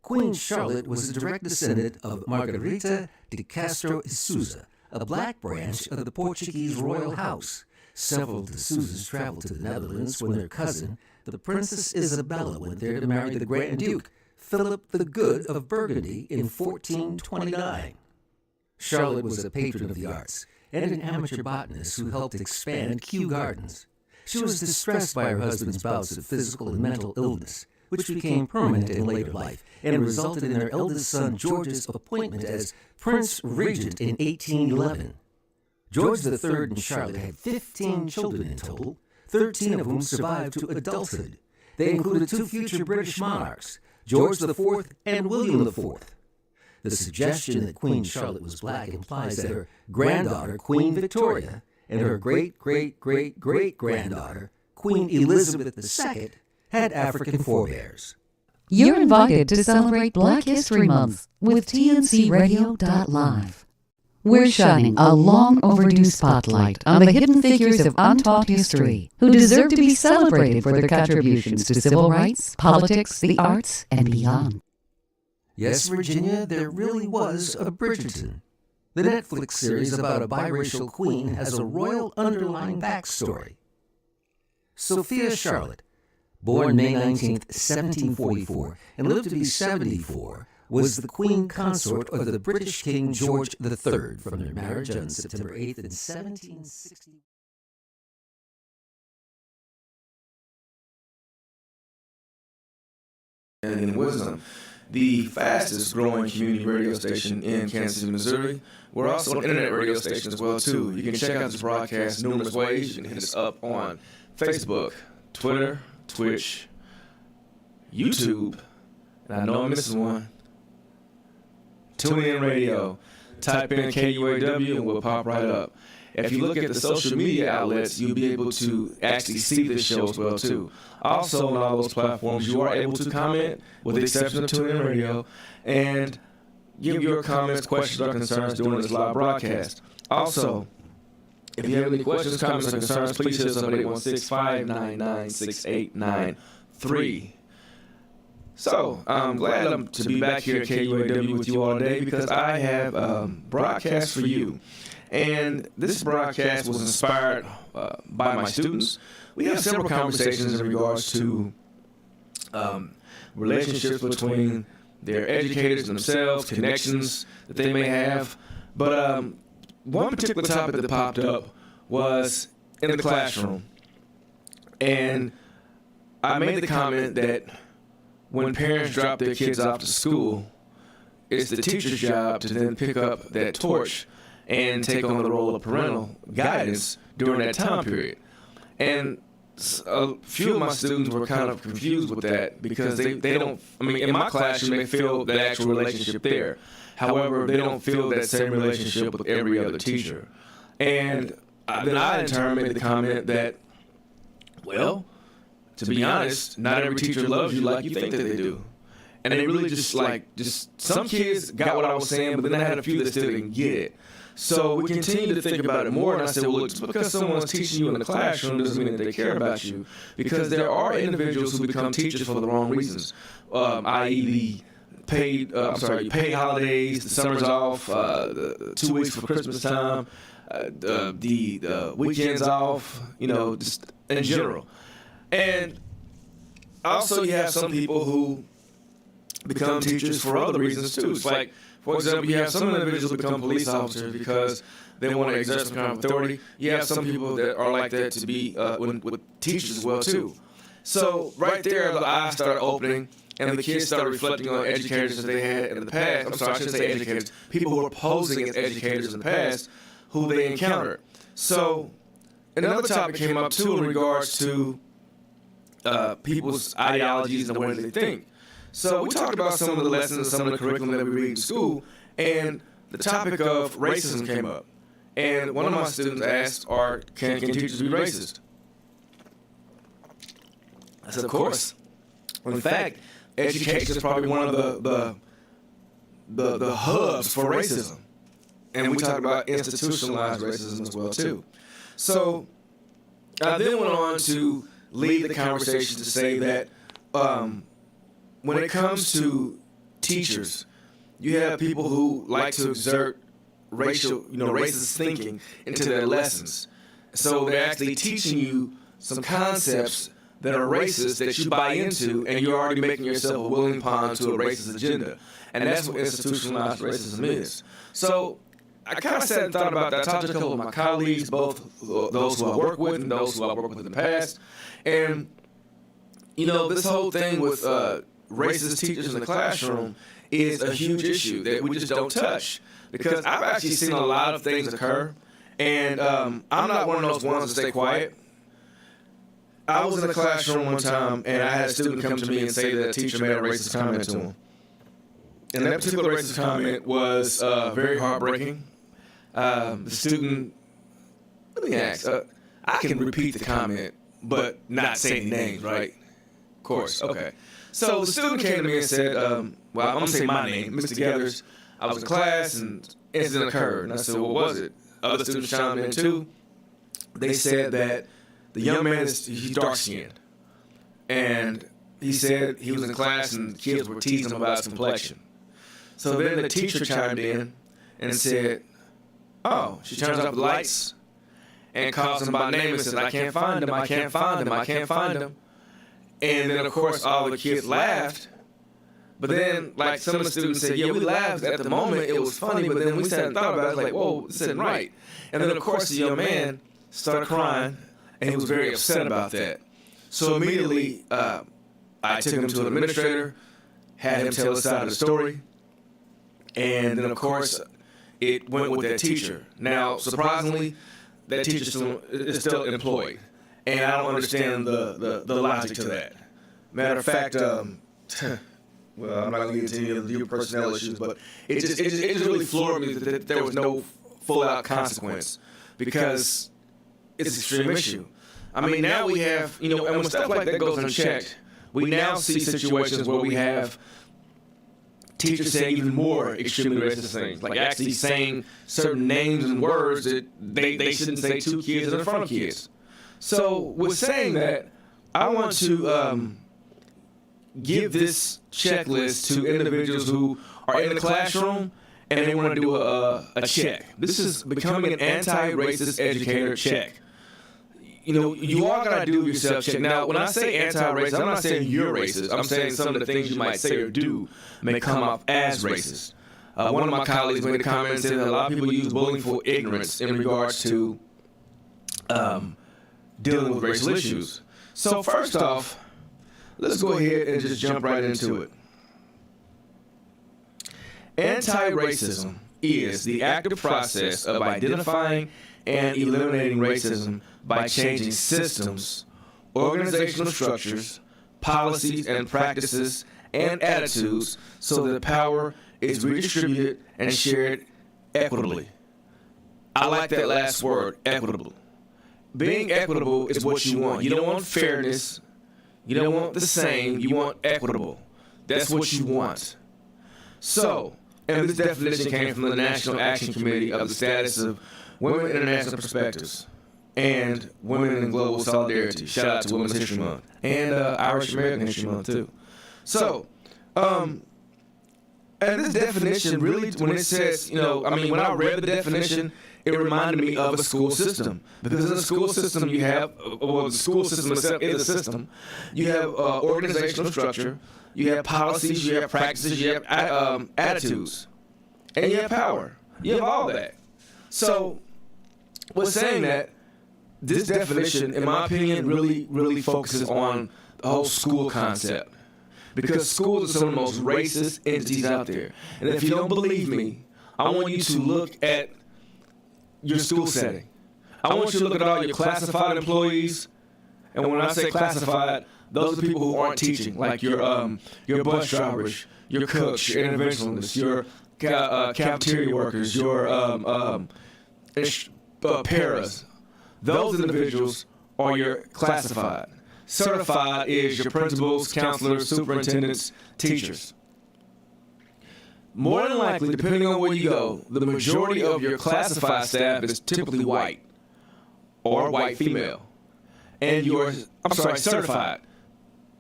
Queen Charlotte was a direct descendant of Margarita de Castro e Souza, a black branch of the Portuguese royal house. Several de Souzas traveled to the Netherlands when their cousin, the Princess Isabella, went there to marry the Grand Duke, Philip the Good of Burgundy, in 1429. Charlotte was a patron of the arts and an amateur botanist who helped expand Kew Gardens. She was distressed by her husband's bouts of physical and mental illness, which became permanent in later life and resulted in their eldest son George's appointment as Prince Regent in 1811. George III and Charlotte had 15 children in total, 13 of whom survived to adulthood. They included two future British monarchs, George IV and William IV. The suggestion that Queen Charlotte was black implies that her granddaughter, Queen Victoria, and her great-great-great-great-granddaughter, Queen Elizabeth II, had African forebears. You're invited to celebrate Black History Month with TNCRadio.live. We're shining a long overdue spotlight on the hidden figures of untaught history who deserve to be celebrated for their contributions to civil rights, politics, the arts, and beyond. Yes, Virginia, there really was a Bridgerton. The Netflix series about a biracial queen has a royal underlying backstory. Sophia Charlotte, born May 19, 1744, and lived to be 74, was the queen consort of the British King George III from their marriage on September 8 in 1760. And in Wisdom, the fastest growing community radio station in Kansas City, Missouri. We're also an internet radio station as well, too. You can check out this broadcast numerous ways. You can hit us up on Facebook, Twitter, Twitch, YouTube, and I know I'm missing one. TuneIn Radio. Type in KUAW and we'll pop right up. If you look at the social media outlets, you'll be able to actually see this show as well, too. Also, on all those platforms, you are able to comment, with the exception of TuneIn Radio, and give your comments, questions, or concerns during this live broadcast. Also, if you have any questions, comments, or concerns, please hit us up at 816-599-6893. So, I'm glad to be back here at KUAW with you all today because I have a broadcast for you. And this broadcast was inspired by my students. We have several conversations in regards to relationships between their educators themselves, connections that they may have. But one particular topic that popped up was in the classroom. And I made the comment that when parents drop their kids off to school, it's the teacher's job to then pick up that torch and take on the role of parental guidance during that time period. And a few of my students were kind of confused with that because they don't, I mean, in my classroom, they feel the actual relationship there. However, they don't feel that same relationship with every other teacher. And then I, in turn, made the comment that, well, to be honest, not every teacher loves you like you think that they do. And they really just some kids got what I was saying, but then I had a few that still didn't get it. So we continued to think about it more, and I said, well, look, just because someone's teaching you in the classroom doesn't mean that they care about you, because there are individuals who become teachers for the wrong reasons, i.e. the paid holidays, the summers off, the 2 weeks for Christmas time, the weekends off, just in general. And also you have some people who become teachers for other reasons too. It's like, for example, you have some individuals become police officers because they want to exert some kind of authority. You have some people that are like that to be with teachers as well too. So right there, the eyes started opening, and the kids started reflecting on educators that they had in the past. I'm sorry, I shouldn't say educators. People who were posing as educators in the past who they encountered. So another topic came up too in regards to people's ideologies and the way they think. So we talked about some of the lessons and some of the curriculum that we read in school, and the topic of racism came up. And one of my students asked, can teachers be racist? I said, of course. In fact, education is probably one of the hubs for racism. And we talked about institutionalized racism as well, too. So I then went on to lead the conversation to say that when it comes to teachers, you have people who like to exert racist thinking into their lessons. So they're actually teaching you some concepts that are racist that you buy into, and you're already making yourself a willing pawn to a racist agenda. And that's what institutionalized racism is. So I kind of sat and thought about that. I talked to a couple of my colleagues, both those who I work with and those who I worked with in the past. And, this whole thing with racist teachers in the classroom is a huge issue that we just don't touch. Because I've actually seen a lot of things occur, and I'm not one of those ones to stay quiet. I was in a classroom one time, and I had a student come to me and say that a teacher made a racist comment to him. And that particular racist comment was very heartbreaking. The student, let me ask, I can repeat the comment, but not say any names, right? Of course, okay. So the student came to me and said, I'm going to say my name, Mr. Gethers. I was in class, and incident occurred. And I said, what was it? Other students chimed in, too. They said that the young man he's dark-skinned. And he said he was in class, and kids were teasing him about his complexion. So then the teacher chimed in and said, she turns off the lights and calls him by name and says, I can't find him, I can't find him, I can't find him. And then, of course, all the kids laughed. But then, some of the students said, we laughed at the moment, it was funny, but then we sat and thought about it, it was like, whoa, this isn't right. And then, of course, the young man started crying, and he was very upset about that. So immediately, I took him to an administrator, had him tell his side of the story, and then, of course, it went with that teacher. Now, surprisingly, that teacher is still employed, and I don't understand the logic to that. Matter of fact, well, I'm not going to get into any of the personnel issues, but it just really floored me that there was no full-out consequence, because it's an extreme issue. I mean, now we have, and when stuff like that goes unchecked, we now see situations where we have teachers saying even more extremely racist things, like actually saying certain names and words that they shouldn't say to kids in front of kids. So with saying that, I want to give this checklist to individuals who are in the classroom and they want to do a check. This is becoming an anti-racist educator check. You all got to do yourself check. Now, when I say anti-racist, I'm not saying you're racist. I'm saying some of the things you might say or do may come off as racist. One of my colleagues made a comment and said that a lot of people use bullying for ignorance in regards to dealing with racial issues. So first off, let's go ahead and just jump right into it. Anti-racism is the active process of identifying and eliminating racism by changing systems, organizational structures, policies and practices, and attitudes so that power is redistributed and shared equitably. I like that last word, equitable. Being equitable is what you want. You don't want fairness. You don't want the same. You want equitable. That's what you want. So, and this definition came from the National Action Committee of the Status of Women in International Perspectives and Women in Global Solidarity. Shout out to Women's History Month and Irish American History Month too. So, and this definition really, when it says, when I read the definition, it reminded me of a school system. Because in a school system, you have, the school system itself is a system. You have organizational structure, you have policies, you have practices, you have attitudes, and you have power. You have all that. So, with saying that, this definition, in my opinion, really focuses on the whole school concept. Because schools are some of the most racist entities out there. And if you don't believe me, I want you to look at your school setting. I want you to look at all your classified employees. And when I say classified, those are people who aren't teaching, like your bus drivers, your cooks, your interventionists, your cafeteria workers, your paras. Those individuals are your classified. Certified is your principals, counselors, superintendents, teachers. More than likely, depending on where you go, the majority of your classified staff is typically white or white female. And your, certified.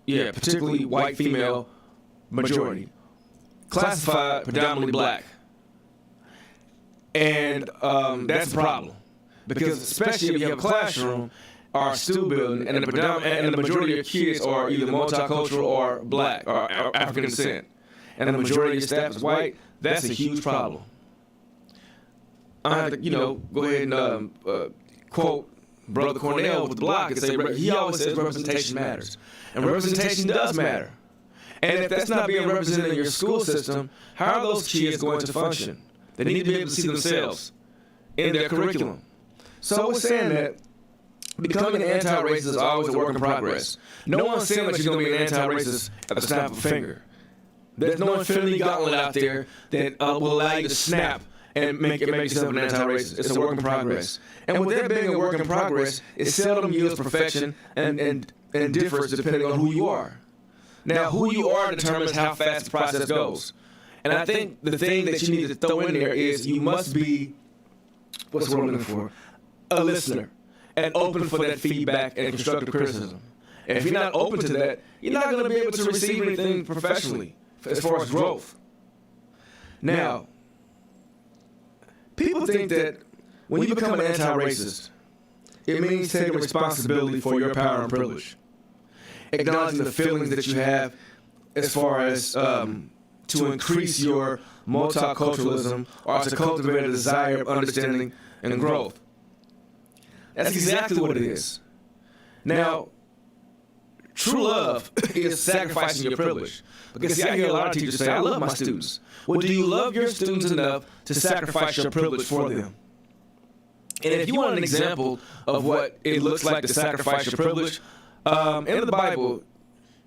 Yeah, particularly white female majority. classified predominantly black. And that's a problem. Because especially if you have a classroom or a school building and the majority of kids are either multicultural or black or African descent, and the majority of your staff is white, that's a huge problem. I have to, go ahead and quote Brother Cornell with the block and say, he always says representation matters. And representation does matter. And if that's not being represented in your school system, how are those kids going to function? They need to be able to see themselves in their curriculum. So I was saying that becoming an anti-racist is always a work in progress. No one's saying that you're going to be an anti-racist at the snap of a finger. There's no infinity gauntlet out there that will allow you to snap and make yourself an anti-racist. It's a work in progress. And with that being a work in progress, it seldom yields perfection and differs depending on who you are. Now, who you are determines how fast the process goes. And I think the thing that you need to throw in there is you must be, what's the word I'm looking for? A listener and open for that feedback and constructive criticism. And if you're not open to that, you're not going to be able to receive anything professionally as far as growth. Now, people think that when you become an anti-racist, it means taking responsibility for your power and privilege, acknowledging the feelings that you have as far as to increase your multiculturalism or to cultivate a desire of understanding and growth. That's exactly what it is. Now, true love is sacrificing your privilege. Because see, I hear a lot of teachers say, I love my students. Well, do you love your students enough to sacrifice your privilege for them? And if you want an example of what it looks like to sacrifice your privilege, in the Bible,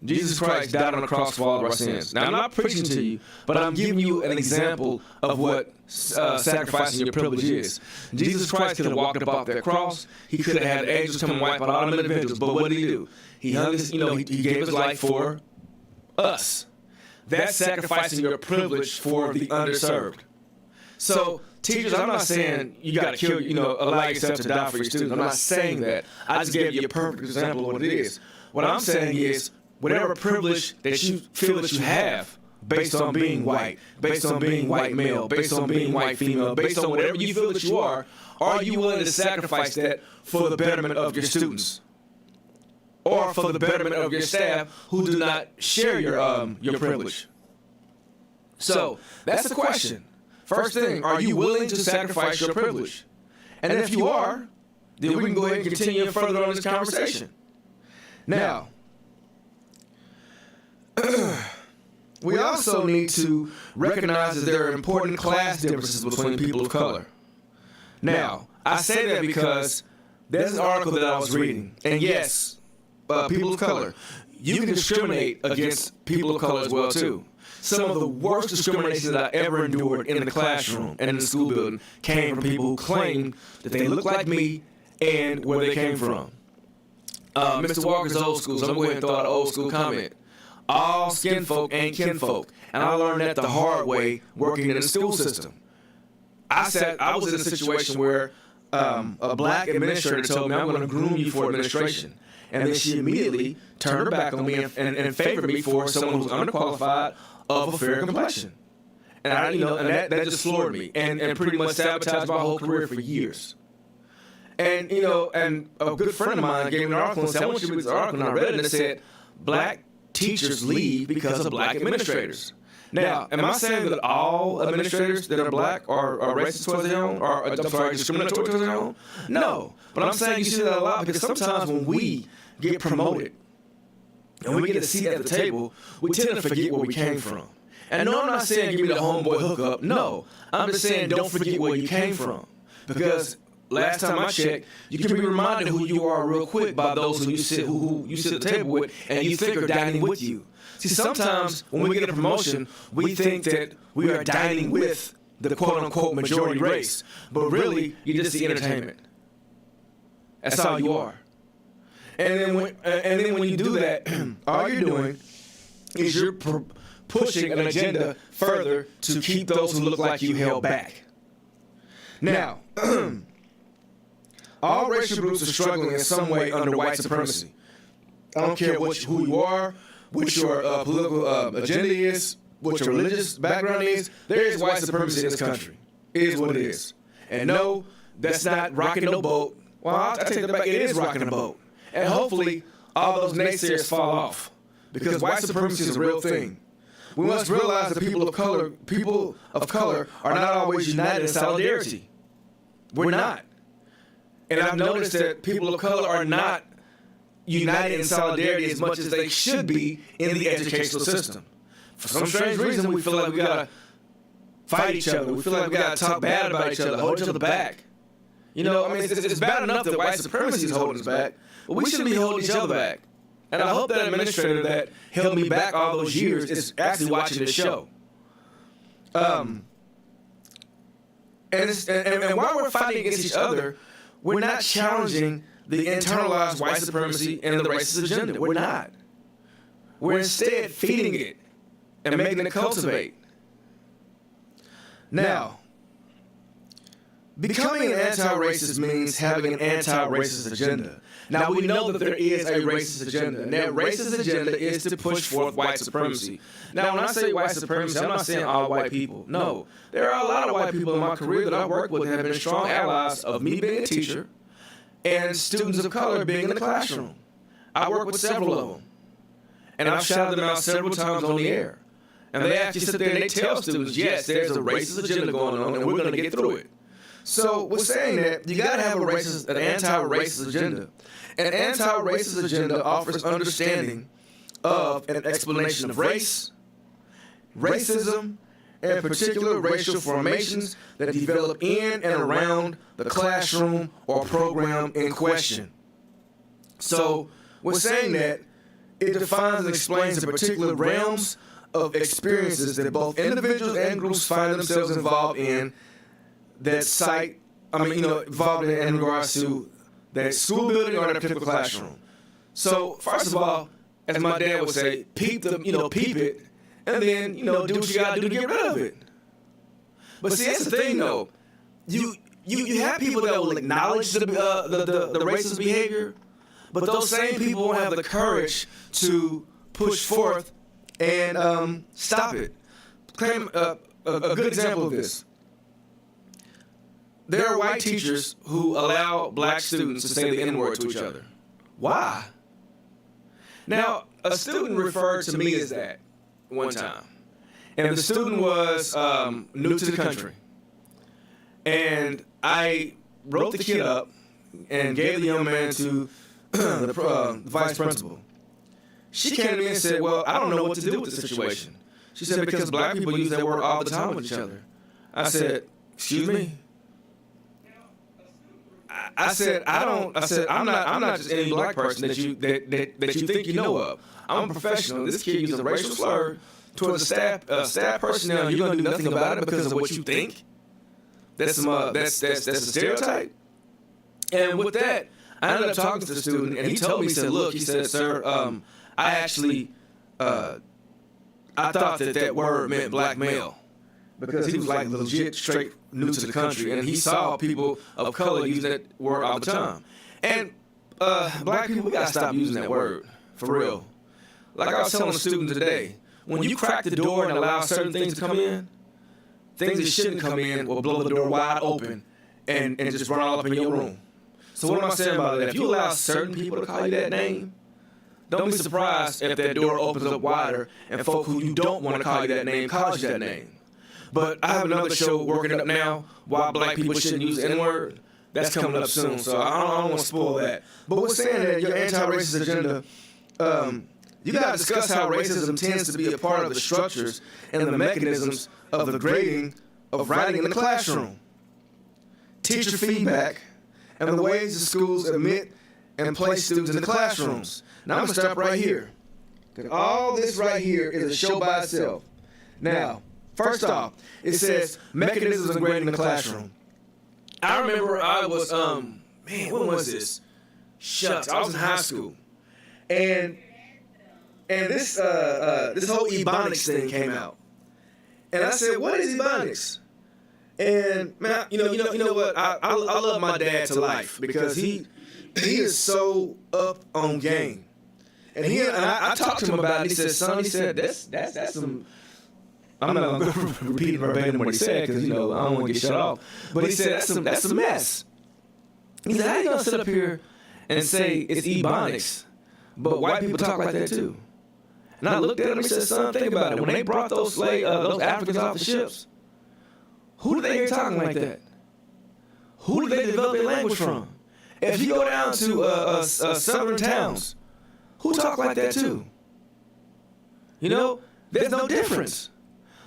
Jesus Christ died on the cross for all of our sins. Now, I'm not preaching to you, but I'm giving you an example of what sacrificing your privilege is. Jesus Christ could have walked up off that cross. He could have had angels come and wipe out all the individuals. But what did he do? He hung his, he gave his life for us. That's sacrificing your privilege for the underserved. So, teachers, I'm not saying you got to kill, allow yourself to die for your students. I'm not saying that. I just gave you a perfect example of what it is. What I'm saying is, whatever privilege that you feel that you have, based on being white, based on being white male, based on being white female, based on whatever you feel that you are you willing to sacrifice that for the betterment of your students? Or for the betterment of your staff who do not share your privilege? So, that's the question. First thing, are you willing to sacrifice your privilege? And if you are, then we can go ahead and continue further on this conversation. Now, we also need to recognize that there are important class differences between people of color. Now, I say that because there's an article that I was reading, and yes, people of color, you can discriminate against people of color as well too. Some of the worst discrimination that I ever endured in the classroom and in the school building came from people who claimed that they look like me and where they came from. Mr. Walker's old school, so I'm going to go ahead and throw out an old school comment. All skin folk ain't kinfolk. And I learned that the hard way working in the school system. I was in a situation where a black administrator told me, I'm going to groom you for administration. And then she immediately turned her back on me and favored me for someone who's underqualified of a fair complexion. And that just floored me and pretty much sabotaged my whole career for years. And and a good friend of mine gave me an article and said, I want you to read this article, and I read it, and it said, black teachers leave because of black administrators. Now, am I saying that all administrators that are black are racist towards their own, or discriminatory towards their own? No, but I'm saying you see that a lot because sometimes when we get promoted and we get a seat at the table, we tend to forget where we came from. And no, I'm not saying give me the homeboy hookup. No, I'm just saying don't forget where you came from, because last time I checked, you can be reminded who you are real quick by those who you sit at the table with and you think are dining with you. See, sometimes when we get a promotion, we think that we are dining with the quote-unquote majority race, but really, you're just the entertainment. That's all you are. And then when you do that, all you're doing is you're pushing an agenda further to keep those who look like you held back. Now, all racial groups are struggling in some way under white supremacy. I don't care who you are, what your political agenda is, what your religious background is, there is white supremacy in this country. It is what it is. And no, that's not rocking no boat. Well, I take that back. It is rocking a boat. And hopefully, all those naysayers fall off. Because white supremacy is a real thing. We must realize that people of color are not always united in solidarity. We're not. And I've noticed that people of color are not united in solidarity as much as they should be in the educational system. For some strange reason, we feel like we gotta fight each other. We feel like we gotta talk bad about each other, hold each other back. You know, I mean, it's bad enough that white supremacy is holding us back, but we shouldn't be holding each other back. And I hope that administrator that held me back all those years is actually watching this show. And while we're fighting against each other, we're not challenging the internalized white supremacy and the racist agenda. We're not. We're instead feeding it and making it cultivate. Now, becoming an anti-racist means having an anti-racist agenda. Now, we know that there is a racist agenda, and that racist agenda is to push forth white supremacy. Now, when I say white supremacy, I'm not saying all white people. No, there are a lot of white people in my career that I've worked with that have been strong allies of me being a teacher and students of color being in the classroom. I work with several of them, and I've shouted them out several times on the air. And they actually sit there and they tell students, yes, there's a racist agenda going on, and we're going to get through it. So we're saying that you got to have an anti-racist agenda. An anti-racist agenda offers understanding of an explanation of race, racism, and particular racial formations that develop in and around the classroom or program in question. So we're saying that it defines and explains the particular realms of experiences that both individuals and groups find themselves involved in involved in regards to that school building or that particular classroom. So first of all, as my dad would say, peep it, and then do what you gotta do to get rid of it. But see, that's the thing though. You have people that will acknowledge the racist behavior, but those same people won't have the courage to push forth and stop it. Claim a good example of this. There are white teachers who allow black students to say the N-word to each other. Why? Now, a student referred to me as that one time. And the student was new to the country. And I wrote the kid up and gave the young man to the vice principal. She came to me and said, well, I don't know what to do with the situation. She said, because black people use that word all the time with each other. I said, excuse me? I said, I'm not just any black person that you think you know of. I'm a professional. This kid used a racial slur towards a staff personnel. You're gonna do nothing about it because of what you think. That's a stereotype. And with that, I ended up talking to the student, and he told me, he said, sir, I actually, I thought that word meant black male. Because he was like legit straight new to the country, and he saw people of color use that word all the time. And black people, we gotta stop using that word, for real. Like I was telling a student today, when you crack the door and allow certain things to come in, things that shouldn't come in will blow the door wide open and just run all up in your room. So what am I saying about that? If you allow certain people to call you that name, don't be surprised if that door opens up wider and folk who you don't want to call you that name calls you that name. But I have another show working up now, why black people shouldn't use the N-word. That's coming up soon, so I don't want to spoil that. But we're saying that your anti-racist agenda, you got to discuss how racism tends to be a part of the structures and the mechanisms of the grading of writing in the classroom, teacher feedback, and the ways the schools admit and place students in the classrooms. Now I'm going to stop right here, because all this right here is a show by itself. Now, first off, it says mechanisms of grading in the classroom. I remember I was, when was this? Shucks, I was in high school. And this whole Ebonics thing came out. And I said, what is Ebonics? And man, you know what? I love my dad to life because he is so up on game. And I talked to him about it. He said, son, that's some I'm not going to repeat verbatim what he said because, I don't want to get shut off. But he said, that's a mess. He said, how you going to sit up here and say it's Ebonics, but white people talk like that too? And I looked at him and said, son, think about it. When they brought those Africans off the ships, who did they hear talking like that? Who did they develop their language from? If you go down to southern towns, who talk like that too? There's no difference.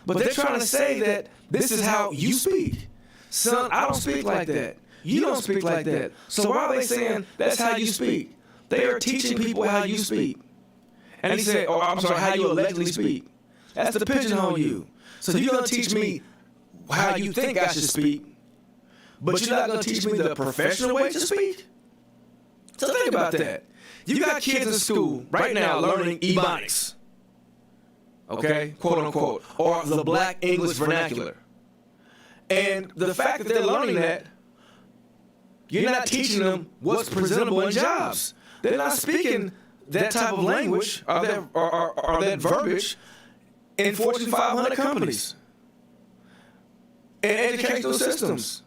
But they're trying to say that this is how you speak. Son, I don't speak like that. You don't speak like that. So why are they saying that's how you speak? They are teaching people how you speak. And he said, how you allegedly speak. That's to pigeonhole you. So you're going to teach me how you think I should speak, but you're not going to teach me the professional way to speak? So think about that. You got kids in school right now learning Ebonics. Okay, quote unquote, or the Black English vernacular. And the fact that they're learning that, you're not teaching them what's presentable in jobs. They're not speaking that type of language or that verbiage in Fortune 500 companies, in educational systems,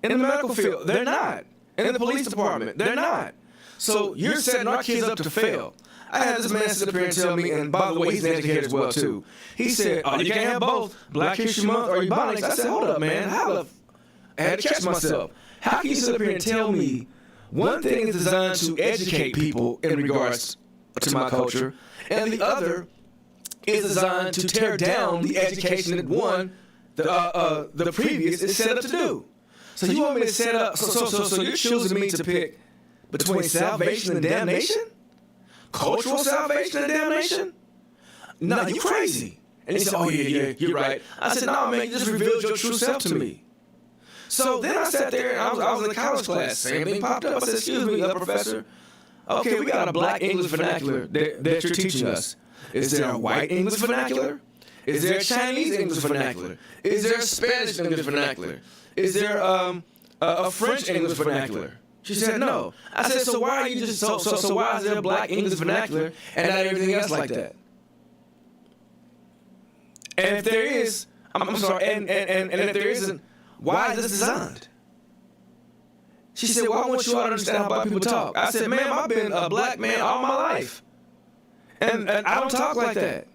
in the medical field. They're not. In the police department, they're not. So you're setting our kids up to fail. I had this man sit up here and tell me, and by the way, he's an educator as well, too. He said, you can't have both, Black History Month or Ebonics. I said, hold up, man. I had to catch myself. How can you sit up here and tell me one thing is designed to educate people in regards to my culture, and the other is designed to tear down the education that the previous is set up to do? So you want me to set up, so you're choosing me to pick between salvation and damnation? Cultural salvation and damnation? No, you crazy. And he said, yeah, you're right. I said, no, man, you just revealed your true self to me. So then I sat there, and I was in a college class. Same thing popped up. I said, excuse me, professor. Okay, we got a Black English vernacular that you're teaching us. Is there a white English vernacular? Is there a Chinese English vernacular? Is there a Spanish English vernacular? Is there a French English vernacular? She said, no. I said, so why are you just so why is there a Black English vernacular and not everything else like that? And if there is, I'm sorry, and if there isn't, why is this designed? She said, well, I want you all to understand how Black people talk. I said, ma'am, I've been a Black man all my life. And I don't talk like that.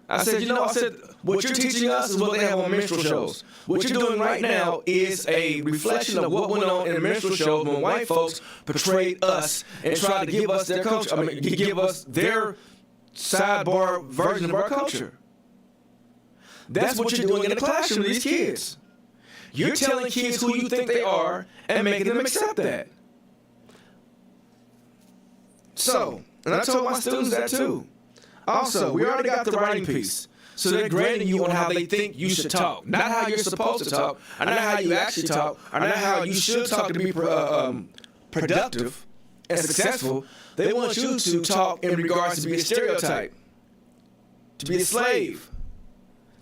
I said, what you're teaching us is what they have on minstrel shows. What you're doing right now is a reflection of what went on in the minstrel shows when white folks portrayed us and tried to give us their culture. Give us their sidebar version of our culture. That's what you're doing in the classroom with these kids. You're telling kids who you think they are and making them accept that. So, and I told my students that too. Also, we already got the writing piece. So they're grading you on how they think you should talk. Not how you're supposed to talk, or not how you actually talk, or not how you should talk to be productive and successful. They want you to talk in regards to be a stereotype, to be a slave,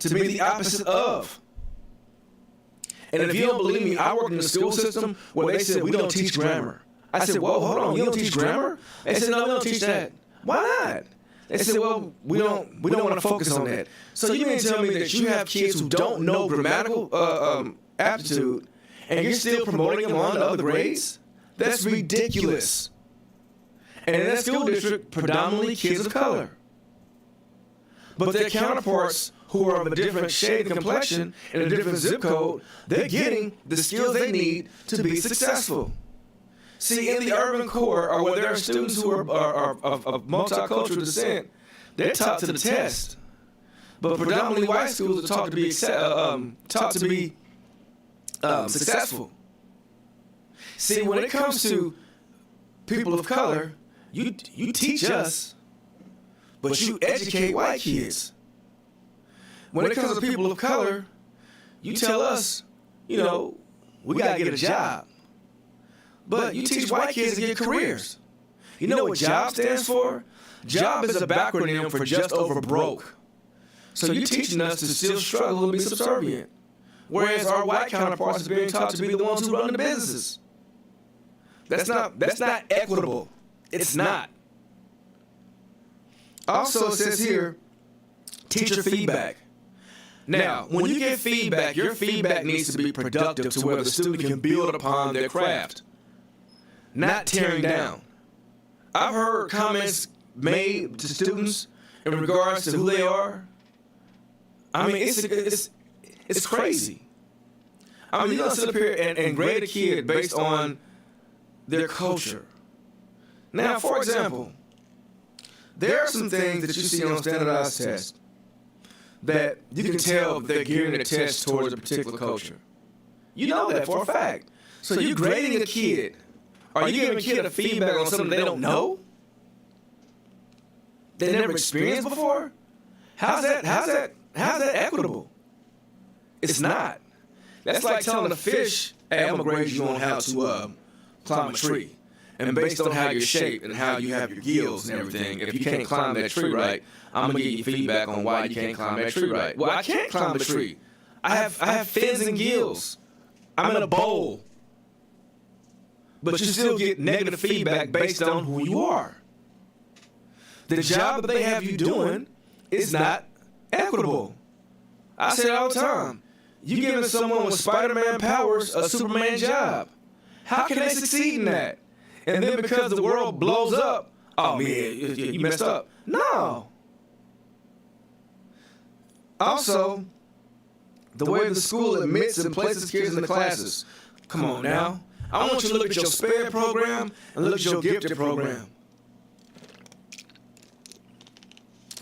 to be the opposite of. And if you don't believe me, I work in the school system where they said we don't teach grammar. I said, whoa, hold on, you don't teach grammar? They said, no, we don't teach that. Why not? They said, well, we don't want to focus on that. So you mean to tell me that you have kids who don't know grammatical aptitude and you're still promoting them on to other grades? That's ridiculous. And in that school district, predominantly kids of color. But their counterparts who are of a different shade of complexion and a different zip code, they're getting the skills they need to be successful. See, in the urban core, or where there are students who are of multicultural descent, they're taught to the test. But predominantly white schools are taught to be successful. See, when it comes to people of color, you teach us, but you educate white kids. When it comes to people of color, you tell us, we got to get a job. But you teach white kids to get careers. You know what JOB stands for? JOB is a backronym for just over broke. So you're teaching us to still struggle and be subservient. Whereas our white counterparts are being taught to be the ones who run the businesses. That's not equitable. It's not. Also, it says here, teacher feedback. Now, when you get feedback, your feedback needs to be productive to where the student can build upon their craft, not tearing down. I've heard comments made to students in regards to who they are. I mean, it's crazy. I mean, you're going to sit up here and grade a kid based on their culture. Now, for example, there are some things that you see on standardized tests that you can tell if they're gearing the test towards a particular culture. You know that for a fact. So you're grading a kid. Are you giving a kid a feedback on something they don't know? They never experienced before? How's that equitable? It's not. That's like telling a fish, hey, I'm going to grade you on how to climb a tree. And based on how you're shaped and how you have your gills and everything, if you can't climb that tree right, I'm going to give you feedback on why you can't climb that tree right. Well, I can't climb the tree. I have fins and gills. I'm in a bowl. But you still get negative feedback based on who you are. The job that they have you doing is not equitable. I say it all the time. You giving someone with Spider-Man powers a Superman job. How can they succeed in that? And then because the world blows up, oh man, you messed up. No. Also, the way the school admits and places kids in the classes. Come on now. I want you to look at your SPED program and look at your gifted program.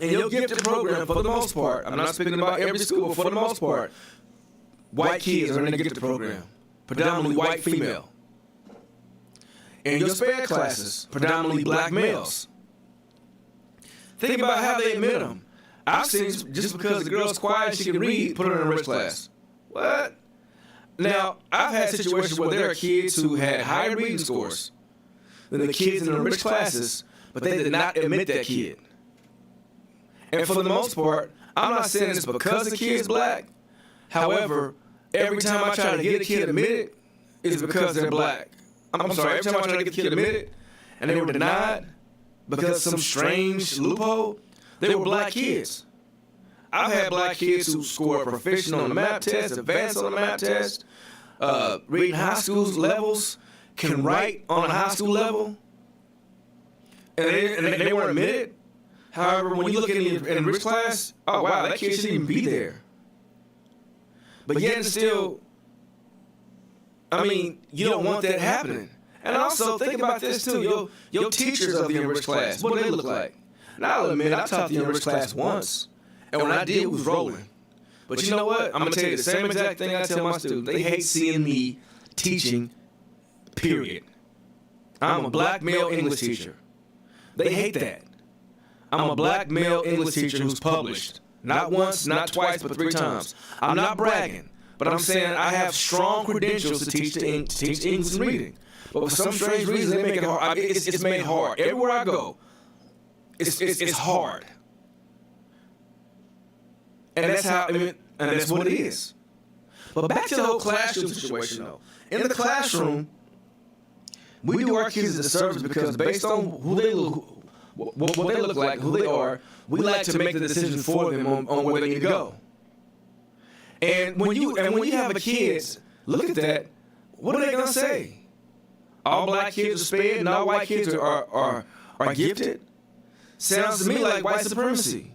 In your gifted program, for the most part, I'm not speaking about every school, but for the most part, white kids are in the gifted program, predominantly white female. In your SPED classes, predominantly black males. Think about how they admit them. I've seen just because the girl's quiet and she can read, put her in a rich class. What? Now, I've had situations where there are kids who had higher reading scores than the kids in the rich classes, but they did not admit that kid. And for the most part, I'm not saying it's because the kid's black. However, every time I try to get a kid admitted, it's because they're black. I'm sorry, every time I try to get the kid admitted, and they were denied because of some strange loophole, they were black kids. I've had black kids who scored proficient on the math test, advanced on the math test, reading high school levels, can write on a high school level, and they weren't admitted. However, when you look in rich class, oh wow, that kid shouldn't even be there. But yet and still, I mean, you don't want that happening. And also, think about this too. Your teachers of the enriched class, what do they look like? Now, I'll admit, I taught the enriched class once. And when I did, it was rolling. But you know what? I'm going to tell you the same exact thing I tell my students. They hate seeing me teaching, period. I'm a black male English teacher. They hate that. I'm a black male English teacher who's published. Not once, not twice, but 3 times. I'm not bragging, but I'm saying I have strong credentials to teach English and reading. But for some strange reason, they make it hard. It's made hard. Everywhere I go, it's hard. And that's how, and that's what it is. But back to the whole classroom situation, though. In the classroom, we do our kids a disservice because based on who they look, what they look like, who they are, we like to make the decision for them on where they need to go. And when you have a kids, look at that. What are they gonna say? All black kids are sped and all white kids are gifted. Sounds to me like white supremacy.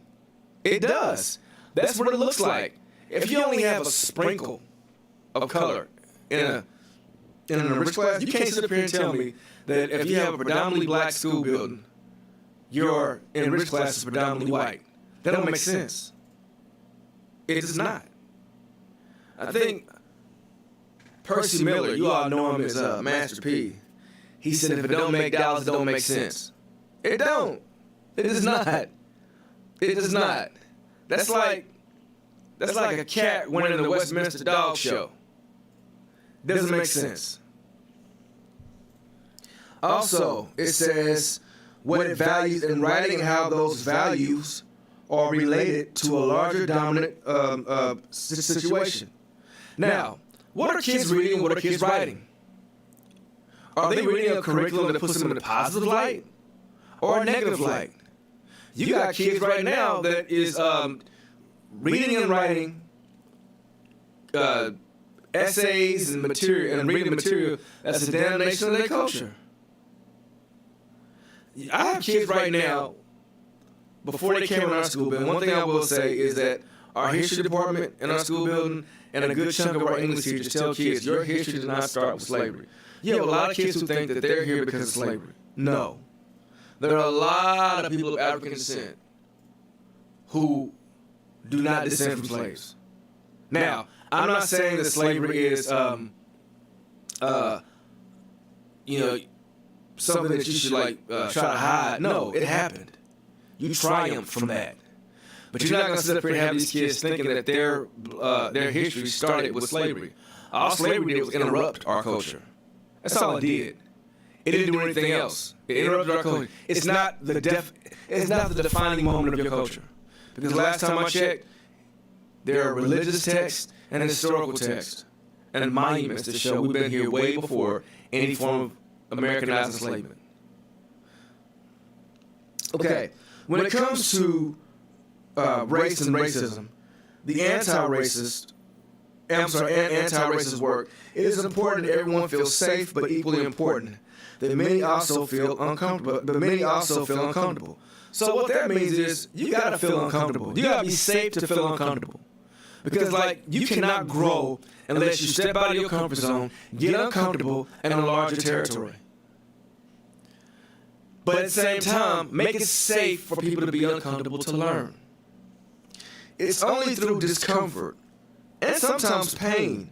It does. That's what it looks like. If you only have a sprinkle of color in a rich class, you can't sit up here and tell me that if you have a predominantly black school building, your enriched class is predominantly white. That don't make sense. It does not. I think Percy Miller, you all know him as Master P. He said if it don't make dollars, it don't make sense. It don't. It does not. It does not. That's like a cat winning the Westminster Dog Show. Doesn't make sense. Also, it says what it values in writing and how those values are related to a larger dominant situation. Now, what are kids reading? What are kids writing? Are they reading a curriculum that puts them in a positive light or a negative light? You got kids right now that is reading and writing essays and material and reading material that's a damnation of their culture. I have kids right now, before they came in our school building, one thing I will say is that our history department in our school building and a good chunk of our English teachers tell kids, your history did not start with slavery. You have a lot of kids who think that they're here because of slavery. No. There are a lot of people of African descent who do not descend from slaves. Now, I'm not saying that slavery is, something that you should try to hide. No, it happened. You triumphed from that. But you're not going to sit up here and have these kids thinking that their history started with slavery. All slavery did was interrupt our culture. That's all it did. It didn't do anything else. It interrupted our culture. It's not the defining moment of your culture. Because last time I checked, there are religious texts and historical texts and monuments that show we've been here way before any form of Americanized enslavement. Okay, when it comes to race and racism, the anti-racist work, it is important that everyone feels safe, but equally important that many also feel uncomfortable. So what that means is you gotta feel uncomfortable. You gotta be safe to feel uncomfortable. Because you cannot grow unless you step out of your comfort zone, get uncomfortable, and enlarge your territory. But at the same time, make it safe for people to be uncomfortable to learn. It's only through discomfort, and sometimes pain,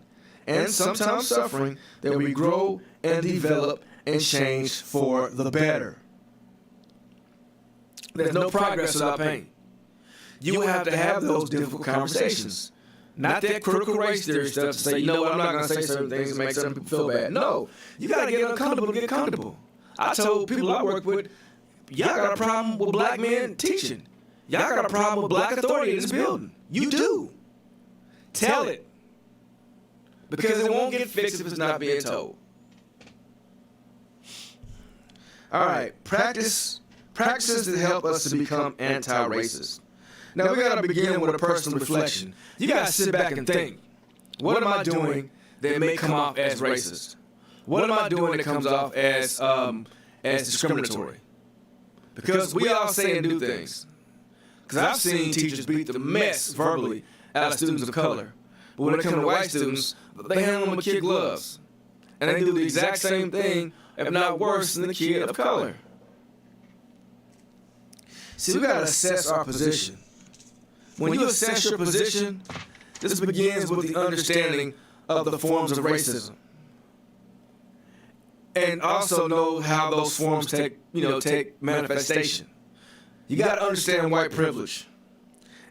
and sometimes suffering, that we grow and develop and change for the better. There's no progress without pain. You will have to have those difficult conversations. Not that critical race theory stuff to say, you know what, I'm not going to say certain things and make certain people feel bad. No, you got to get uncomfortable to get comfortable. I told people I work with, y'all got a problem with black men teaching. Y'all got a problem with black authority in this building. You do. Tell it. Because it won't get fixed if it's not being told. All right, practices that help us to become anti-racist. Now, we got to begin with a personal reflection. You got to sit back and think, what am I doing that may come off as racist? What am I doing that comes off as discriminatory? Because we all say and do things. Because I've seen teachers beat the mess verbally out of students of color. But when it comes to white students, they handle them with kid gloves. And they do the exact same thing, if not worse, than the kid of color. See, we got to assess our position. When you assess your position, this begins with the understanding of the forms of racism. And also know how those forms take manifestation. You got to understand white privilege.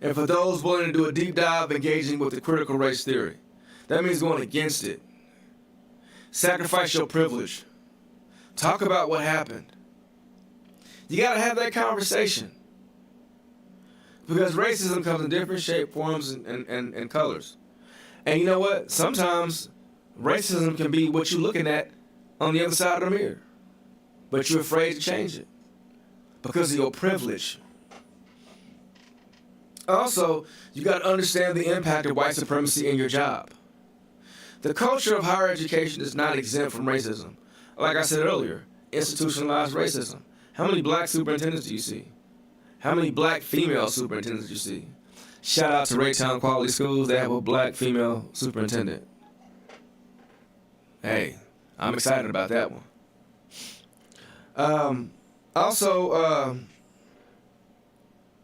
And for those willing to do a deep dive engaging with the critical race theory, that means going against it. Sacrifice your privilege. Talk about what happened. You got to have that conversation. Because racism comes in different shape, forms, and colors. And you know what? Sometimes racism can be what you're looking at on the other side of the mirror. But you're afraid to change it because of your privilege. Also, you got to understand the impact of white supremacy in your job. The culture of higher education is not exempt from racism. Like I said earlier, institutionalized racism. How many black superintendents do you see? How many black female superintendents do you see? Shout out to Raytown Quality Schools. They have a black female superintendent. Hey, I'm excited about that one.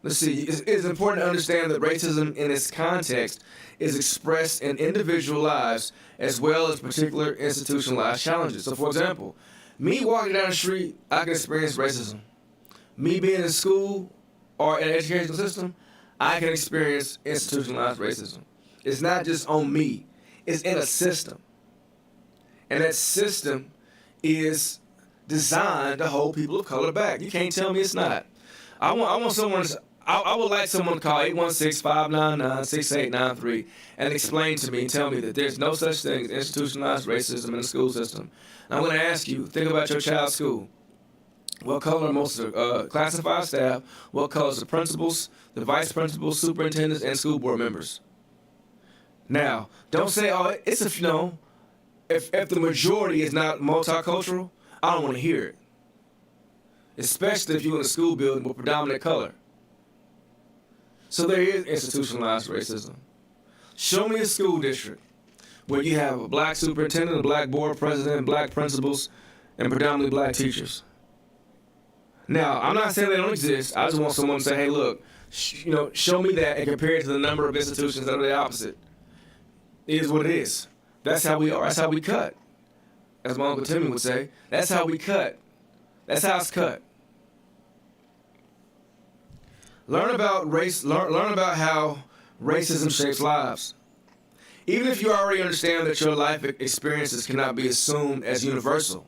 Let's see. It's important to understand that racism in its context is expressed in individual lives as well as particular institutionalized challenges. So, for example, me walking down the street, I can experience racism. Me being in school or in an educational system, I can experience institutionalized racism. It's not just on me. It's in a system. And that system is designed to hold people of color back. You can't tell me it's not. I want someone to... I would like someone to call 816-599-6893 and explain to me and tell me that there's no such thing as institutionalized racism in the school system. And I'm going to ask you, think about your child's school. What color most of the classified staff? What colors the principals, the vice principals, superintendents, and school board members? Now, don't say, oh, it's if if the majority is not multicultural, I don't want to hear it. Especially if you're in a school building with predominant color. So there is institutionalized racism. Show me a school district where you have a black superintendent, a black board president, black principals, and predominantly black teachers. Now, I'm not saying they don't exist. I just want someone to say, hey, look, show me that and compare it to the number of institutions that are the opposite. It is what it is. That's how we are. That's how we cut. As my Uncle Timmy would say, that's how we cut. That's how it's cut. Learn about race. Learn about how racism shapes lives. Even if you already understand that your life experiences cannot be assumed as universal,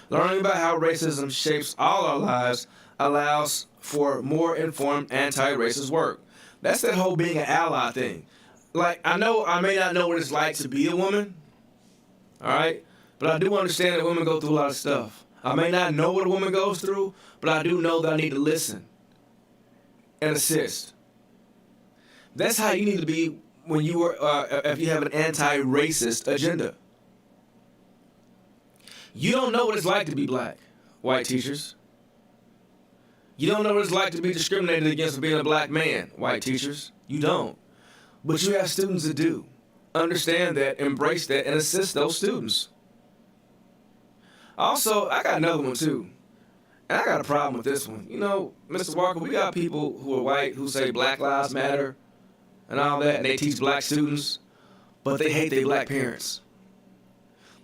learning about how racism shapes all our lives allows for more informed anti-racist work. That's that whole being an ally thing. Like, I may not know what it's like to be a woman, all right? But I do understand that women go through a lot of stuff. I may not know what a woman goes through, but I do know that I need to listen and assist. That's how you need to be when you are, if you have an anti-racist agenda. You don't know what it's like to be black, white teachers. You don't know what it's like to be discriminated against for being a black man, white teachers. You don't. But you have students that do. Understand that, embrace that, and assist those students. Also, I got another one too. And I got a problem with this one. Mr. Walker, we got people who are white who say Black Lives Matter and all that, and they teach black students, but they hate their black parents.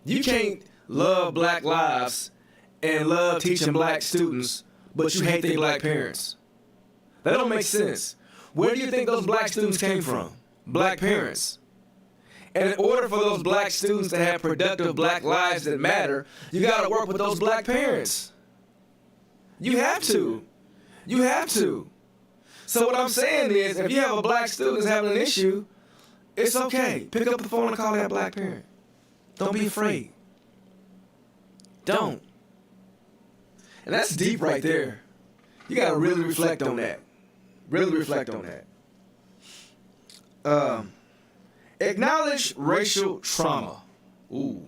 You can't love black lives and love teaching black students, but you hate their black parents. That don't make sense. Where do you think those black students came from? Black parents. And in order for those black students to have productive black lives that matter, you got to work with those black parents. You have to. You have to. So what I'm saying is, if you have a black student that's having an issue, it's okay. Pick up the phone and call that black parent. Don't be afraid. Don't. And that's deep right there. You got to really reflect on that. Really reflect on that. Acknowledge racial trauma. Ooh.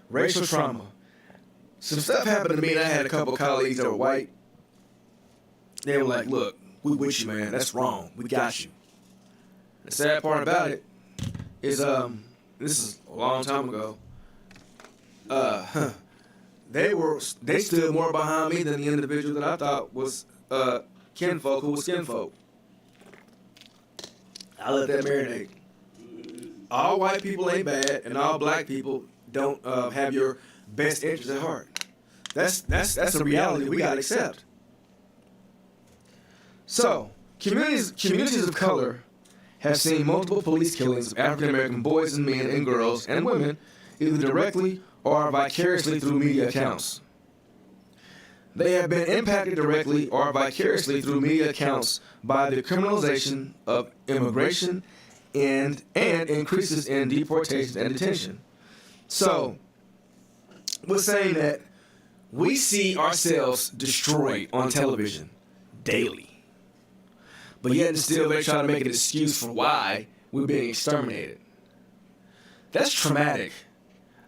Racial trauma. Some stuff happened to me, and I had a couple of colleagues that were white. They were like, look, we with you, man. That's wrong. We got you. The sad part about it is, this is a long time ago. They stood more behind me than the individual that I thought was kinfolk who was kinfolk. I let that marinate. All white people ain't bad, and all black people don't have your best interests at heart. That's a reality we gotta accept. So, communities of color have seen multiple police killings of African American boys and men and girls and women, either directly or vicariously through media accounts. They have been impacted directly or vicariously through media accounts by the criminalization of immigration and increases in deportation and detention. So, we're saying that we see ourselves destroyed on television daily. But yet and still they're trying to make an excuse for why we're being exterminated. That's traumatic.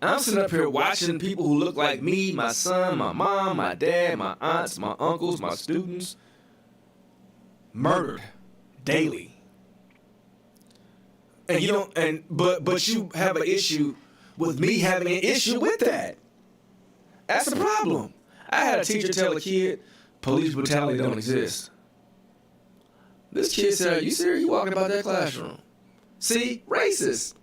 I'm sitting up here watching people who look like me, my son, my mom, my dad, my aunts, my uncles, my students, murdered daily. And you don't, but you have an issue with me having an issue with that. That's the problem. I had a teacher tell a kid, police brutality don't exist. This kid said, are you serious? You walking about that classroom? See, racist,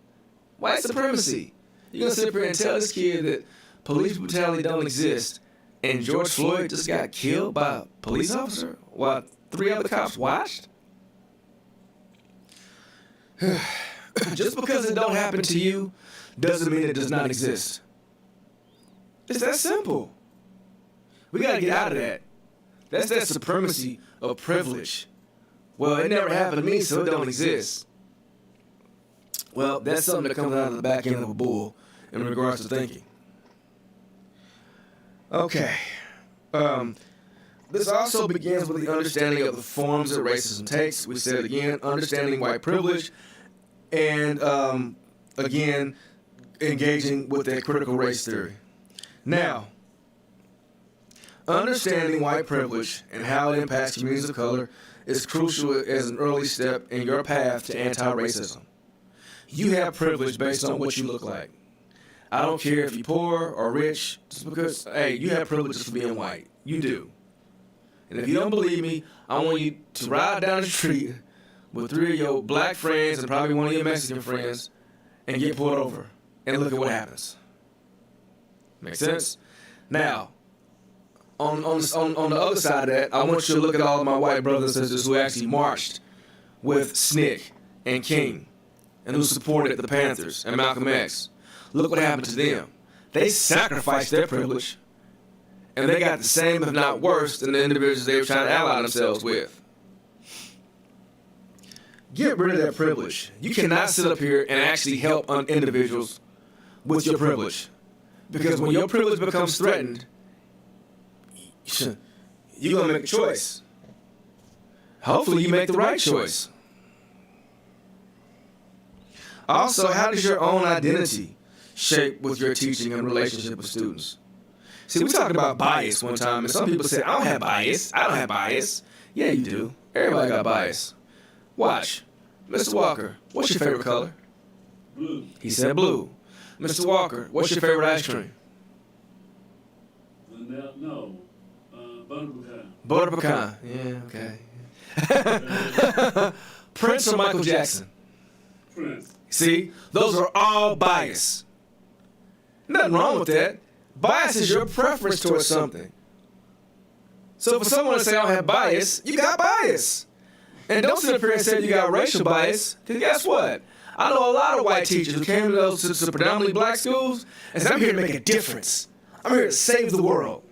white supremacy. You're going to sit up here and tell this kid that police brutality don't exist, and George Floyd just got killed by a police officer while 3 other cops watched? Just because it don't happen to you doesn't mean it does not exist. It's that simple. We got to get out of that. That's that supremacy of privilege. Well, it never happened to me, so it don't exist. Well, that's something that comes out of the back end of a bull in regards to thinking. Okay. This also begins with the understanding of the forms that racism takes. We said again, understanding white privilege, and again, engaging with that critical race theory. Now, understanding white privilege and how it impacts communities of color is crucial as an early step in your path to anti-racism. You have privilege based on what you look like. I don't care if you're poor or rich, just because, hey, you have privileges for being white. You do. And if you don't believe me, I want you to ride down the street with 3 of your black friends and probably one of your Mexican friends and get pulled over and look at what happens. Make sense? Now, on the other side of that, I want you to look at all of my white brothers and sisters who actually marched with SNCC and King and who supported the Panthers and Malcolm X. Look what happened to them. They sacrificed their privilege, and they got the same, if not worse, than the individuals they were trying to ally themselves with. Get rid of that privilege. You cannot sit up here and actually help individuals with your privilege. Because when your privilege becomes threatened, you're going to make a choice. Hopefully you make the right choice. Also, how does your own identity shape with your teaching and relationship with students? See, we talked about bias one time, and some people say, I don't have bias. I don't have bias. Yeah, you do. Everybody got bias. Watch. Mr. Walker, what's your favorite color? Blue. He said blue. Mr. Walker, what's your favorite ice cream? No. Butter pecan. Butter pecan. Yeah, okay. Prince or Michael Jackson? Prince. See, those are all bias. Nothing wrong with that. Bias is your preference towards something. So for someone to say I don't have bias, you got bias. And don't sit up here and say you got racial bias, because guess what? I know a lot of white teachers who came to those to predominantly black schools and said, I'm here to make a difference. I'm here to save the world.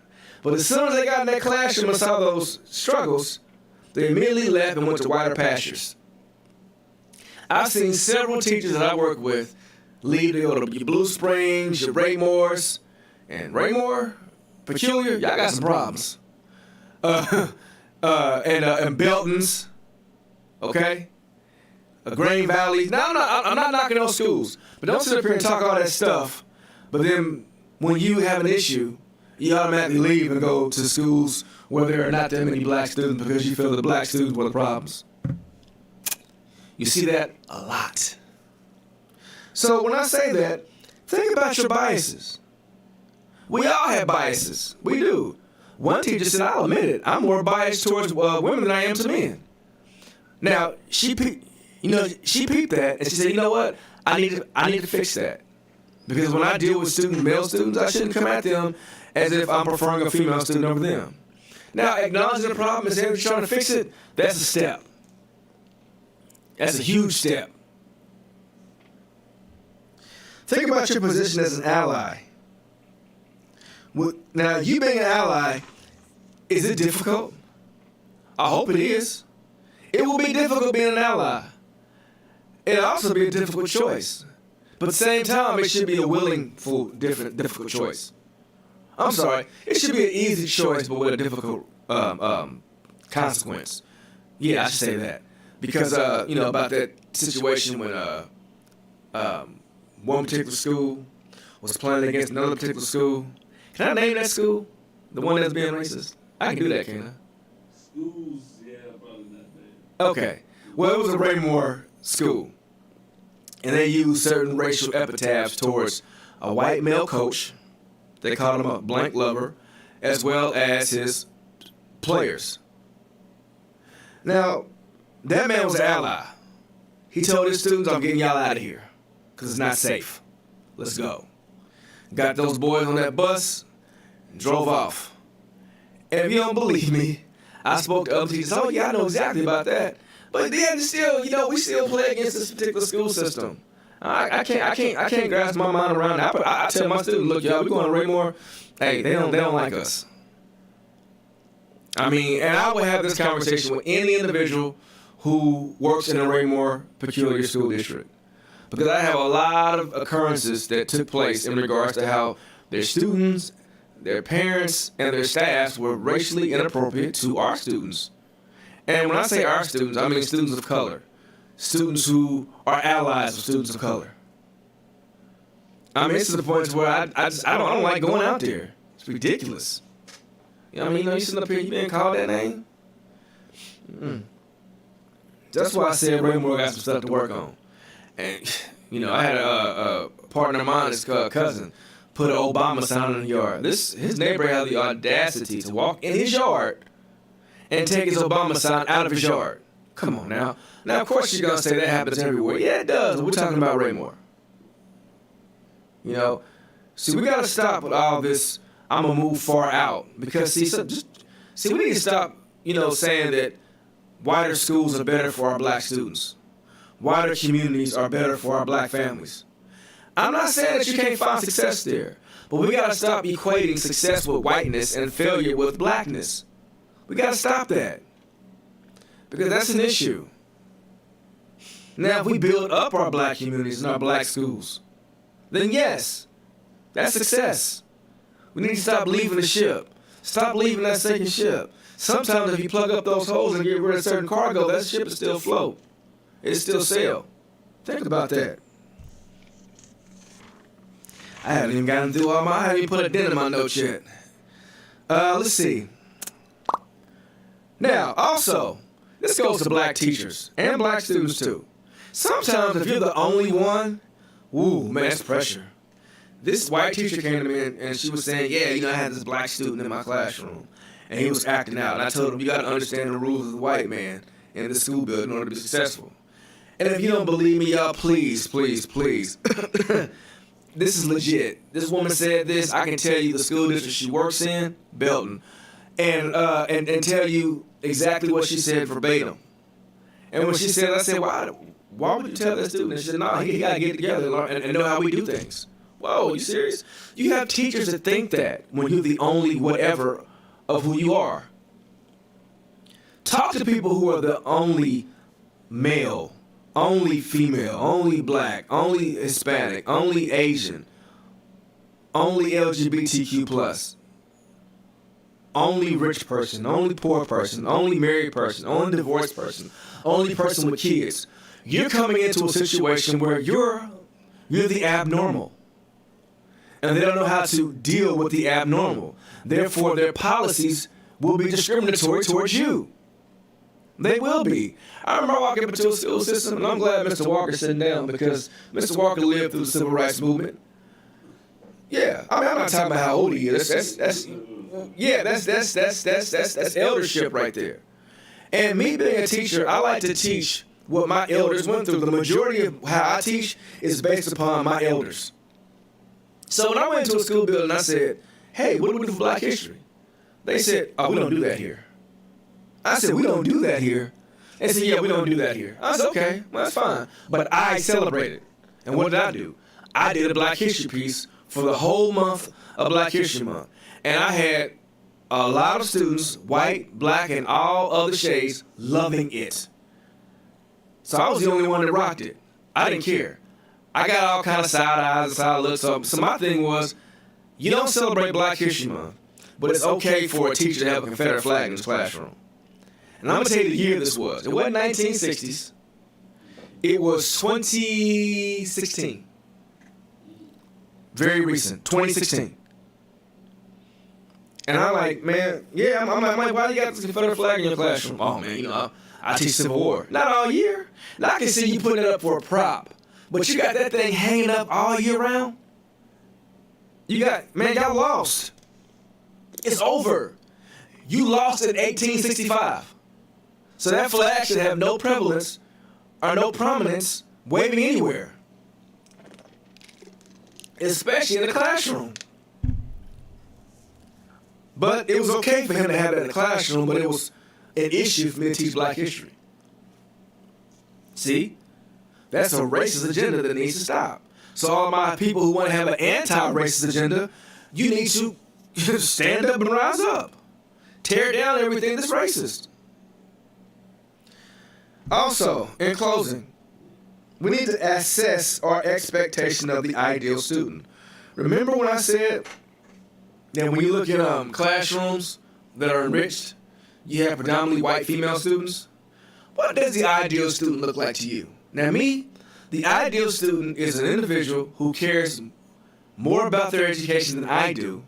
But as soon as they got in that classroom and saw those struggles, they immediately left and went to wider pastures. I've seen several teachers that I work with leave to go to your Blue Springs, your Raymores, and Raymore, Peculiar, y'all got some problems. And Beltons, okay? Grain Valley. Now, I'm not knocking those schools, but don't sit up here and talk all that stuff. But then when you have an issue, you automatically leave and go to schools where there are not that many black students because you feel that the black students were the problems. You see that a lot. So when I say that, think about your biases. We all have biases. We do. One teacher said, I'll admit it, I'm more biased towards women than I am to men. Now, she peeped that, and she said, you know what? I need to fix that. Because when I deal with male students, I shouldn't come at them as if I'm preferring a female student over them. Now, acknowledging the problem and saying you're trying to fix it, that's a step. That's a huge step. Think about your position as an ally. Now, you being an ally, is it difficult? I hope it is. It will be difficult being an ally. It'll also be a difficult choice. But at the same time, it should be a difficult choice. I'm sorry, it should be an easy choice, but with a difficult consequence. Yeah, I should say that. Because, about that situation when one particular school was playing against another particular school. Can I name that school? The one that's being racist? I can do that, can't I? Schools, yeah, probably not bad. Okay. Well, it was a Raymore school. And they used certain racial epithets towards a white male coach. They called him a blank lover, as well as his players. Now, that man was an ally. He told his students, I'm getting y'all out of here because it's not safe. Let's go. Got those boys on that bus and drove off. And if you don't believe me, I spoke to other teachers. Oh, yeah, I know exactly about that. But then still, we still play against this particular school system. I can't grasp my mind around it. I tell my students, look, y'all, we going to Raymore. Hey, they don't like us. I mean, and I would have this conversation with any individual who works in a Raymore peculiar school district. Because I have a lot of occurrences that took place in regards to how their students their parents and their staffs were racially inappropriate to our students. And when I say our students, I mean students of color. Students who are allies of students of color. I mean, it's to the point where I don't like going out there. It's ridiculous. You know what I mean? You sitting up here, you being called that name? That's why I said Raymore got some stuff to work on. And, you know, I had a partner of mine, his cousin, put an Obama sign in the yard. His neighbor had the audacity to walk in his yard and take his Obama sign out of his yard. Come on now. Now, of course, you're going to say that happens everywhere. Yeah, it does. We're talking about Raymore. You know, see, we got to stop with all this, I'm going to move far out. Because, we need to stop, you know, saying that whiter schools are better for our black students. Whiter communities are better for our black families. I'm not saying that you can't find success there, but we got to stop equating success with whiteness and failure with blackness. We got to stop that. Because that's an issue. Now, if we build up our black communities and our black schools, then yes, that's success. We need to stop leaving the ship. Stop leaving that sinking ship. Sometimes if you plug up those holes and get rid of certain cargo, that ship is still afloat. It's still sail. Think about that. I haven't even gotten through I haven't even put a dent in my notes yet. Let's see. Now, also, this goes to black teachers and black students too. Sometimes if you're the only one, ooh, man, that's pressure. This white teacher came to me and she was saying, yeah, you know, I had this black student in my classroom and he was acting out. And I told him, you got to understand the rules of the white man in the school building in order to be successful. And if you don't believe me, y'all, please, please, please. This is legit. This woman said this. I can tell you the school district she works in, Belton, and tell you exactly what she said verbatim. And when she said, I said, why would you tell that student? And she said, no, he got to get together and know how we do things. Whoa, you serious? You have teachers that think that when you're the only whatever of who you are. Talk to people who are the only male, only female, only black, only Hispanic, only Asian, only LGBTQ+, only rich person, only poor person, only married person, only divorced person, only person with kids. You're coming into a situation where you're the abnormal. And they don't know how to deal with the abnormal. Therefore, their policies will be discriminatory towards you. They will be. I remember walking up into a school system, and I'm glad Mr. Walker's sitting down because Mr. Walker lived through the civil rights movement. Yeah, I mean, I'm not talking about how old he is. That's eldership right there. And me being a teacher, I like to teach what my elders went through. The majority of how I teach is based upon my elders. So when I went into a school building, I said, hey, what do we do for Black history? They said, oh, we don't do that here. I said, we don't do that here. They said, yeah, we don't do that here. I said, okay, well, that's fine. But I celebrated. And what did I do? I did a Black history piece for the whole month of Black History Month. And I had a lot of students, white, black, and all other shades, loving it. So I was the only one that rocked it. I didn't care. I got all kind of side eyes and side looks. So my thing was, you don't celebrate Black History Month, but it's okay for a teacher to have a Confederate flag in his classroom. And I'm going to tell you the year this was. It wasn't 1960s. It was 2016. Very recent, 2016. And I'm like, man, yeah, I'm like, why you got this Confederate flag in your classroom? Oh, man, you know, I teach Civil War. Not all year. Now, I can see you putting it up for a prop. But you got that thing hanging up all year round? Man, y'all lost. It's over. You lost in 1865. So that flag should have no prevalence or no prominence waving anywhere. Especially in the classroom. But it was okay for him to have it in the classroom, but it was an issue for me to teach Black history. See? That's a racist agenda that needs to stop. So all my people who want to have an anti-racist agenda, you need to stand up and rise up. Tear down everything that's racist. Also, in closing, we need to assess our expectation of the ideal student. Remember when I said Now, when you look at classrooms that are enriched, you have predominantly white female students. What does the ideal student look like to you? Now, me, the ideal student is an individual who cares more about their education than I do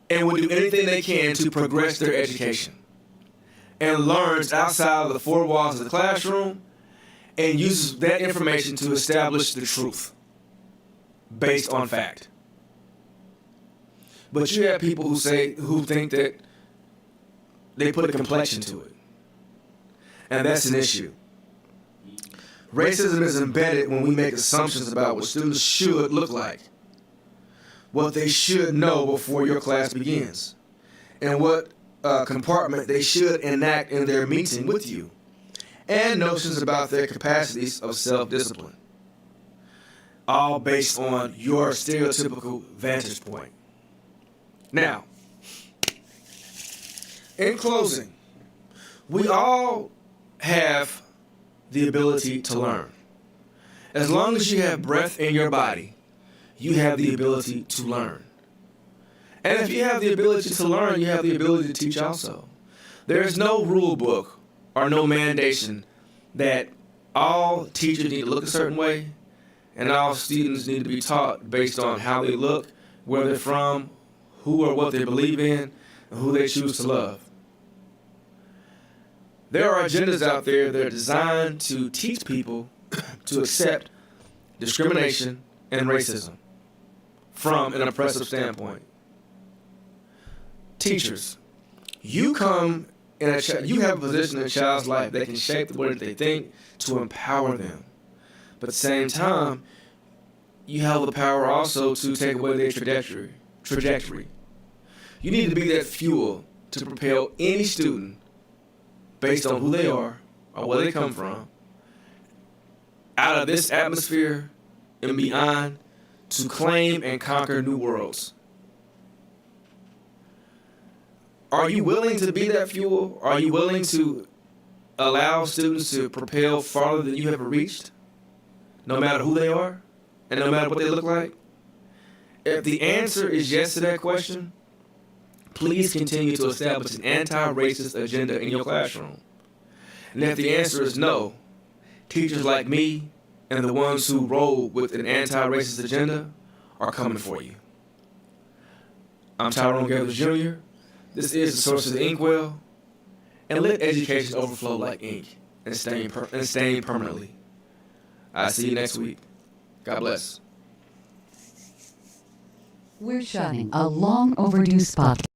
and will do anything they can to progress their education and learns outside of the four walls of the classroom and uses that information to establish the truth based on fact. But you have people who think that they put a complexion to it. And that's an issue. Racism is embedded when we make assumptions about what students should look like, what they should know before your class begins, and what compartment they should enact in their meeting with you, and notions about their capacities of self-discipline, all based on your stereotypical vantage point. Now, in closing, we all have the ability to learn. As long as you have breath in your body, you have the ability to learn. And if you have the ability to learn, you have the ability to teach also. There is no rule book or no mandation that all teachers need to look a certain way and all students need to be taught based on how they look, where they're from, who or what they believe in, and who they choose to love. There are agendas out there that are designed to teach people to accept discrimination and racism from an oppressive standpoint. Teachers, you have a position in a child's life that can shape the way that they think to empower them. But at the same time, you have the power also to take away their trajectory. You need to be that fuel to propel any student based on who they are or where they come from, out of this atmosphere and beyond to claim and conquer new worlds. Are you willing to be that fuel? Are you willing to allow students to propel farther than you have reached, no matter who they are and no matter what they look like? If the answer is yes to that question, please continue to establish an anti-racist agenda in your classroom. And if the answer is no, teachers like me and the ones who roll with an anti-racist agenda are coming for you. I'm Tyrone Gethers Jr. This is the source of the Inkwell. And let education overflow like ink and stain permanently. I'll see you next week. God bless. We're shining a long overdue spotlight